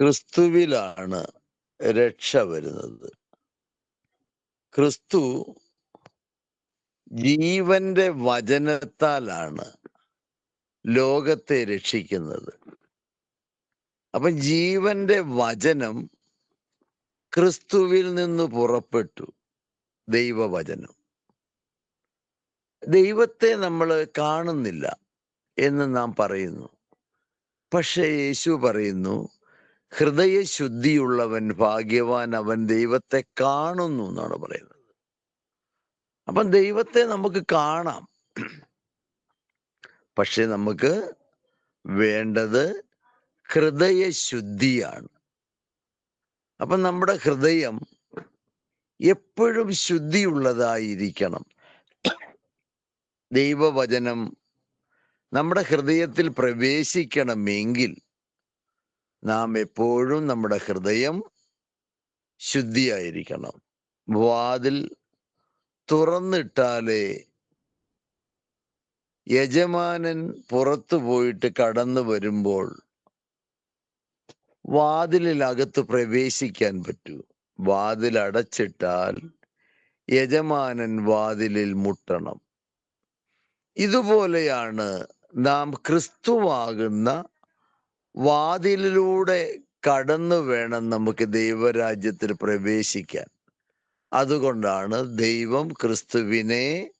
ക്രിസ്തുവിലാണ് രക്ഷ വരുന്നത്. ക്രിസ്തു ജീവന്റെ വചനത്താലാണ് ലോകത്തെ രക്ഷിക്കുന്നത്. അപ്പൊ ജീവന്റെ വചനം ക്രിസ്തുവിൽ നിന്ന് പുറപ്പെട്ടു. ദൈവവചനം. ദൈവത്തെ നമ്മൾ കാണുന്നില്ല എന്ന് നാം പറയുന്നു. പക്ഷെ യേശു പറയുന്നു, ഹൃദയശുദ്ധിയുള്ളവൻ ഭാഗ്യവാൻ, അവൻ ദൈവത്തെ കാണുന്നു എന്നാണ് പറയുന്നത്. അപ്പം ദൈവത്തെ നമുക്ക് കാണാം. പക്ഷെ നമുക്ക് വേണ്ടത് ഹൃദയശുദ്ധിയാണ്. അപ്പം നമ്മുടെ ഹൃദയം എപ്പോഴും ശുദ്ധിയുള്ളതായിരിക്കണം. ദൈവവചനം നമ്മുടെ ഹൃദയത്തിൽ പ്രവേശിക്കണമെങ്കിൽ നാം എപ്പോഴും നമ്മുടെ ഹൃദയം ശുദ്ധിയായിരിക്കണം. വാതിൽ തുറന്നിട്ടാലേ യജമാനൻ പുറത്തു പോയിട്ട് കടന്നു വരുമ്പോൾ വാതിലിനകത്ത് പ്രവേശിക്കാൻ പറ്റൂ. വാതിൽ അടച്ചിട്ടാൽ യജമാനൻ വാതിലിൽ മുട്ടണം. ഇതുപോലെയാണ് നാം ക്രിസ്തുവാകുന്ന വാതിലിലൂടെ കടന്നു വേണം നമുക്ക് ദൈവരാജ്യത്തിൽ പ്രവേശിക്കാൻ. അതുകൊണ്ടാണ് ദൈവം ക്രിസ്തുവിനെ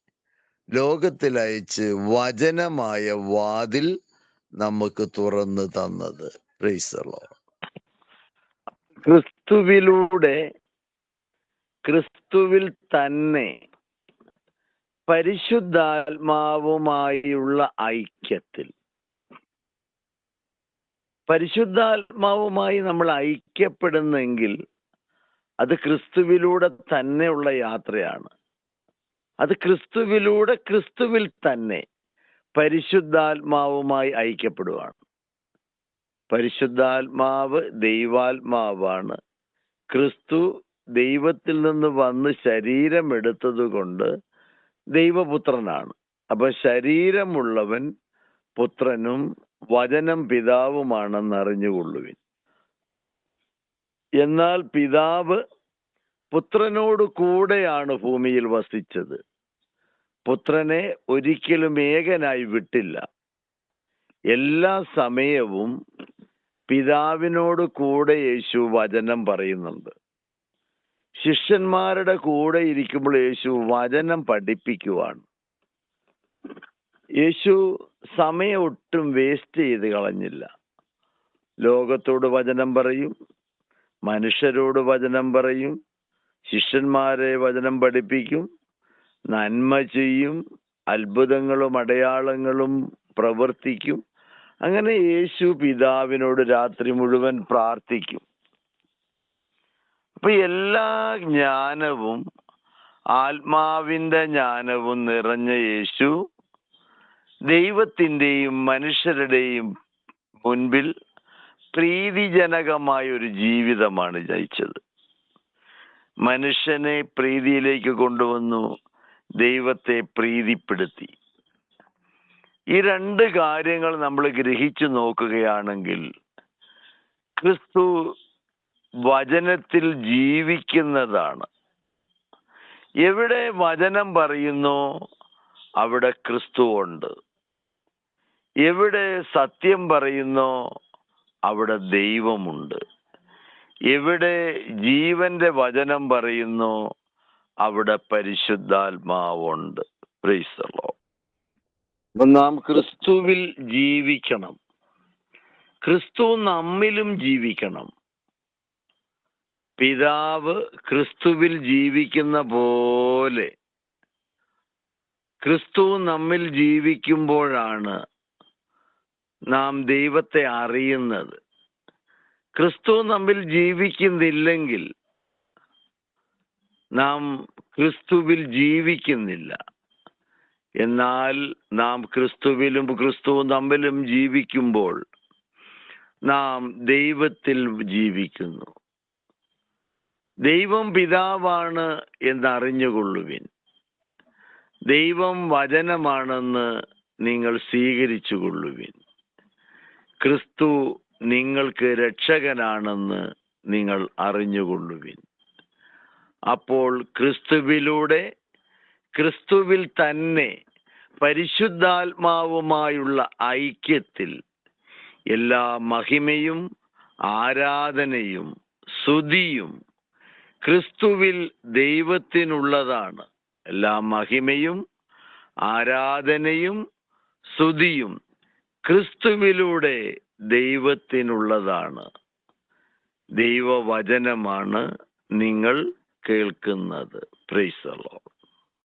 ലോകത്തിൽ അയച്ച് വചനമായ വാതിൽ നമുക്ക് തുറന്നു തന്നത്. Praise the Lord. ക്രിസ്തുവിലൂടെ, ക്രിസ്തുവിൽ തന്നെ പരിശുദ്ധാത്മാവുമായുള്ള ഐക്യത്തിൽ, പരിശുദ്ധാത്മാവുമായി നമ്മൾ ഐക്യപ്പെടുന്നെങ്കിൽ അത് ക്രിസ്തുവിലൂടെ തന്നെയുള്ള യാത്രയാണ്. അത് ക്രിസ്തുവിലൂടെ, ക്രിസ്തുവിൽ തന്നെ പരിശുദ്ധാത്മാവുമായി ഐക്യപ്പെടുവാണ്. പരിശുദ്ധാത്മാവ് ദൈവാത്മാവാണ്. ക്രിസ്തു ദൈവത്തിൽ നിന്ന് വന്ന് ശരീരമെടുത്തത് കൊണ്ട് ദൈവപുത്രനാണ്. അപ്പൊ ശരീരമുള്ളവൻ പുത്രനും വചനം പിതാവുമാണെന്ന് അറിഞ്ഞുകൊള്ളുവിൻ. എന്നാൽ പിതാവ് പുത്രനോട് കൂടെയാണ് ഭൂമിയിൽ വസിച്ചത്. പുത്രനെ ഒരിക്കലും ഏകനായി വിട്ടില്ല. എല്ലാ സമയവും പിതാവിനോട് കൂടെ യേശു വചനം പറയുന്നുണ്ട്. ശിഷ്യന്മാരുടെ കൂടെ ഇരിക്കുമ്പോൾ യേശു വചനം പഠിപ്പിക്കുവാണ്. യേശു സമയം ഒട്ടും വേസ്റ്റ് ചെയ്ത് കളഞ്ഞില്ല. ലോകത്തോട് വചനം പറയും, മനുഷ്യരോട് വചനം പറയും, ശിഷ്യന്മാരെ വചനം പഠിപ്പിക്കും, നന്മ ചെയ്യും, അത്ഭുതങ്ങളും അടയാളങ്ങളും പ്രവർത്തിക്കും. അങ്ങനെ യേശു പിതാവിനോട് രാത്രി മുഴുവൻ പ്രാർത്ഥിക്കും. അപ്പൊ എല്ലാ ജ്ഞാനവും, ആത്മാവിന്റെ ജ്ഞാനവും നിറഞ്ഞ യേശു ദൈവത്തിൻ്റെയും മനുഷ്യരുടെയും മുൻപിൽ പ്രീതിജനകമായ ഒരു ജീവിതമാണ് നയിച്ചത്. മനുഷ്യനെ പ്രീതിയിലേക്ക് കൊണ്ടുവന്നു, ദൈവത്തെ പ്രീതിപ്പെടുത്തി. ഈ രണ്ട് കാര്യങ്ങൾ നമ്മൾ ഗ്രഹിച്ചു നോക്കുകയാണെങ്കിൽ ക്രിസ്തു വചനത്തിൽ ജീവിക്കുന്നതാണ്. എവിടെ വചനം പറയുന്നു അവിടെ ക്രിസ്തു ഉണ്ട്. എവിടെ സത്യം പറയുന്നോ അവിടെ ദൈവമുണ്ട്. എവിടെ ജീവന്റെ വചനം പറയുന്നു അവിടെ പരിശുദ്ധാത്മാവുണ്ട്. Praise the Lord. നാം ക്രിസ്തുവിൽ ജീവിക്കണം. ക്രിസ്തു നമ്മിലും ജീവിക്കണം. പിതാവ് ക്രിസ്തുവിൽ ജീവിക്കുന്ന പോലെ ക്രിസ്തു നമ്മിൽ ജീവിക്കുമ്പോഴാണ് നാം ദൈവത്തെ അറിയുന്നത്. ക്രിസ്തു നമ്മിൽ ജീവിക്കുന്നില്ലെങ്കിൽ നാം ക്രിസ്തുവിൽ ജീവിക്കുന്നില്ല. എന്നാൽ നാം ക്രിസ്തുവിലും ക്രിസ്തുവും തമ്മിലും ജീവിക്കുമ്പോൾ നാം ദൈവത്തിൽ ജീവിക്കുന്നു. ദൈവം പിതാവാണ് എന്നറിഞ്ഞുകൊള്ളുവിൻ. ദൈവം വചനമാണെന്ന് നിങ്ങൾ സ്വീകരിച്ചു കൊള്ളുവിൻ. ക്രിസ്തു നിങ്ങൾക്ക് രക്ഷകനാണെന്ന് നിങ്ങൾ അറിഞ്ഞുകൊള്ളുവിൻ. അപ്പോൾ ക്രിസ്തുവിലൂടെ, ക്രിസ്തുവിൽ തന്നെ പരിശുദ്ധാത്മാവുമായുള്ള ഐക്യത്തിൽ എല്ലാ മഹിമയും ആരാധനയും സ്തുതിയും ക്രിസ്തുവിൽ ദൈവത്തിനുള്ളതാണ്. എല്ലാ മഹിമയും ആരാധനയും സ്തുതിയും ക്രിസ്തുവിലൂടെ ദൈവത്തിനുള്ളതാണ്. ദൈവവചനമാണ് നിങ്ങൾ കേൾക്കുന്നത്. Praise the Lord.